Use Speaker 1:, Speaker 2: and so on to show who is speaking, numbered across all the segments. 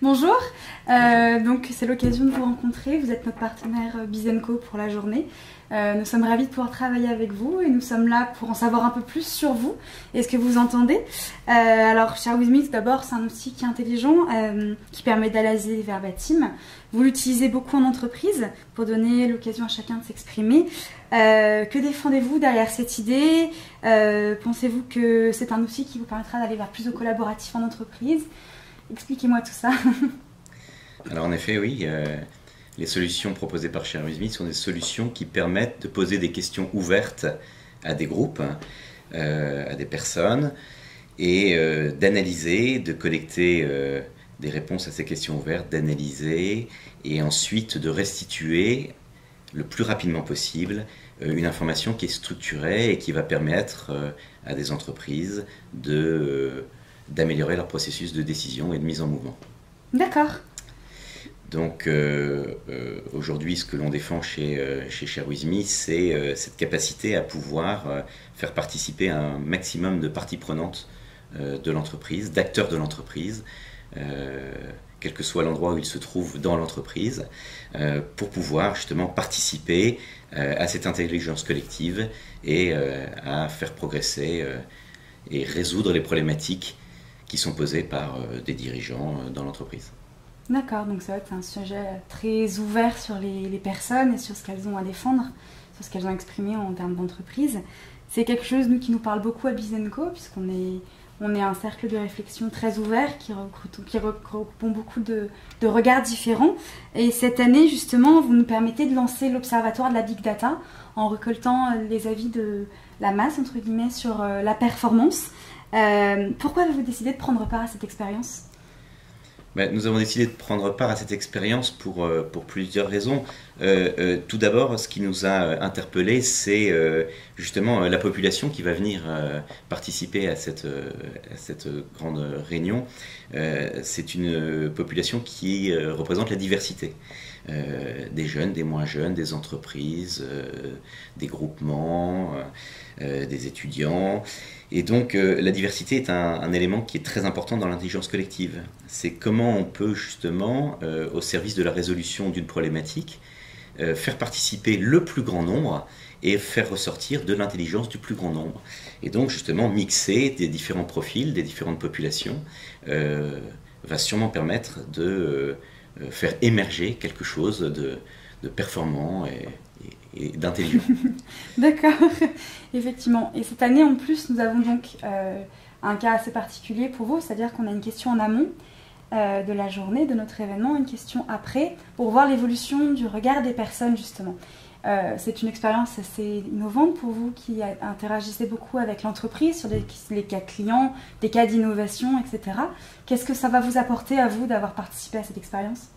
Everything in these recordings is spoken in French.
Speaker 1: Bonjour, donc c'est l'occasion de vous rencontrer. Vous êtes notre partenaire Bizenco pour la journée. Nous sommes ravis de pouvoir travailler avec vous et nous sommes là pour en savoir un peu plus sur vous et ce que vous entendez. Alors, Share With Me, tout d'abord, c'est un outil qui est intelligent, qui permet d'analyser les verbatim. Vous l'utilisez beaucoup en entreprise pour donner l'occasion à chacun de s'exprimer. Que défendez-vous derrière cette idée? Pensez-vous que c'est un outil qui vous permettra d'aller vers plus de collaboratif en entreprise? Expliquez-moi tout ça.
Speaker 2: Alors en effet, oui, les solutions proposées par Share With Me sont des solutions qui permettent de poser des questions ouvertes à des groupes, à des personnes, et d'analyser, de collecter des réponses à ces questions ouvertes, d'analyser, et ensuite de restituer le plus rapidement possible une information qui est structurée et qui va permettre à des entreprises d'améliorer leur processus de décision et de mise en mouvement.
Speaker 1: D'accord.
Speaker 2: Donc aujourd'hui, ce que l'on défend chez Share With Me, c'est cette capacité à pouvoir faire participer un maximum de parties prenantes de l'entreprise, d'acteurs de l'entreprise, quel que soit l'endroit où ils se trouvent dans l'entreprise, pour pouvoir justement participer à cette intelligence collective et à faire progresser et résoudre les problématiques qui sont posées par des dirigeants dans l'entreprise.
Speaker 1: D'accord, donc c'est vrai que c'est un sujet très ouvert sur les personnes et sur ce qu'elles ont à défendre, sur ce qu'elles ont exprimé en termes d'entreprise. C'est quelque chose qui nous parle beaucoup à Bizenco, puisqu'on est un cercle de réflexion très ouvert qui regroupe beaucoup de regards différents. Et cette année, justement, vous nous permettez de lancer l'Observatoire de la Big Data en récoltant les avis de la masse, entre guillemets, sur la performance. Pourquoi avez-vous décidé de prendre part à cette expérience ?
Speaker 2: Nous avons décidé de prendre part à cette expérience pour plusieurs raisons. Tout d'abord, ce qui nous a interpellés, c'est justement la population qui va venir participer à cette grande réunion. C'est une population qui représente la diversité. Des jeunes, des moins jeunes, des entreprises, des groupements, des étudiants. Et donc la diversité est un élément qui est très important dans l'intelligence collective. C'est comment on peut justement, au service de la résolution d'une problématique, faire participer le plus grand nombre et faire ressortir de l'intelligence du plus grand nombre. Et donc justement mixer des différents profils, des différentes populations, va sûrement permettre de faire émerger quelque chose de performant et d'intelligent.
Speaker 1: D'accord, effectivement. Et cette année, en plus, nous avons donc un cas assez particulier pour vous, c'est-à-dire qu'on a une question en amont de la journée, de notre événement, une question après, pour voir l'évolution du regard des personnes, justement. C'est une expérience assez innovante pour vous qui interagissez beaucoup avec l'entreprise sur les cas clients, des cas d'innovation, etc. Qu'est-ce que ça va vous apporter à vous d'avoir participé à cette expérience ?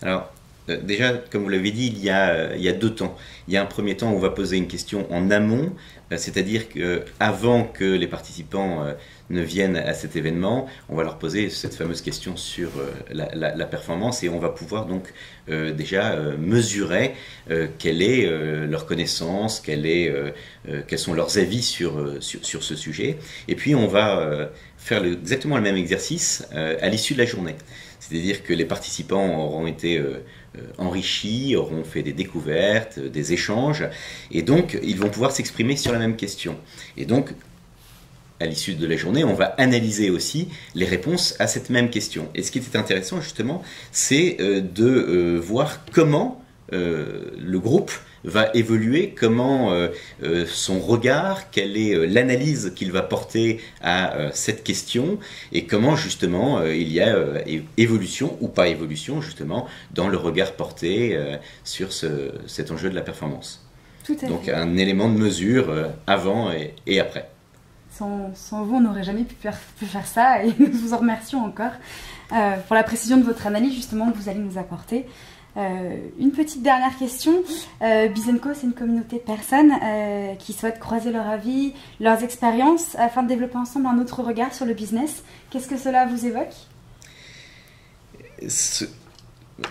Speaker 2: Alors, déjà, comme vous l'avez dit, il y a deux temps. Il y a un premier temps où on va poser une question en amont, c'est-à-dire qu'avant que les participants ne viennent à cet événement, on va leur poser cette fameuse question sur la performance et on va pouvoir donc déjà mesurer quelle est leur connaissance, quels sont leurs avis sur ce sujet. Et puis on va faire exactement le même exercice à l'issue de la journée. C'est-à-dire que les participants auront été enrichis, auront fait des découvertes, des échanges, et donc ils vont pouvoir s'exprimer sur la même question. Et donc, à l'issue de la journée, on va analyser aussi les réponses à cette même question. Et ce qui était intéressant, justement, c'est de voir comment le groupe va évoluer, comment son regard, quelle est l'analyse qu'il va porter à cette question et comment justement il y a évolution ou pas évolution justement dans le regard porté sur cet enjeu de la performance.
Speaker 1: Tout à fait.
Speaker 2: Donc un élément de mesure avant et après.
Speaker 1: Sans vous, on n'aurait jamais pu faire ça et nous vous en remercions encore pour la précision de votre analyse justement que vous allez nous apporter. Une petite dernière question. Bizenco, c'est une communauté de personnes qui souhaitent croiser leur avis, leurs expériences afin de développer ensemble un autre regard sur le business. Qu'est-ce que cela vous évoque ?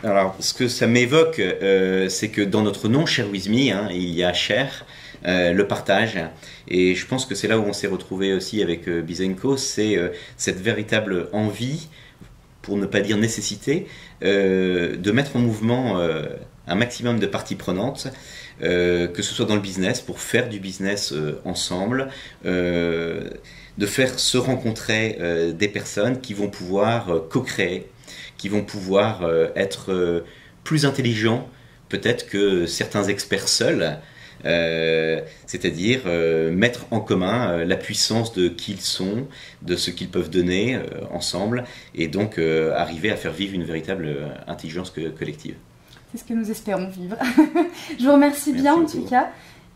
Speaker 2: Alors, ce que ça m'évoque, c'est que dans notre nom, Share With Me, il y a Share, le partage. Et je pense que c'est là où on s'est retrouvé aussi avec Bizenco, c'est cette véritable envie pour ne pas dire nécessité, de mettre en mouvement un maximum de parties prenantes, que ce soit dans le business, pour faire du business ensemble, de faire se rencontrer des personnes qui vont pouvoir co-créer, qui vont pouvoir être plus intelligents peut-être que certains experts seuls, c'est-à-dire mettre en commun la puissance de qui ils sont, de ce qu'ils peuvent donner ensemble, et donc arriver à faire vivre une véritable intelligence collective.
Speaker 1: C'est ce que nous espérons vivre. Je vous remercie bien en tout cas,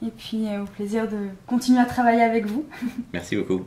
Speaker 1: et puis au plaisir de continuer à travailler avec vous.
Speaker 2: Merci beaucoup.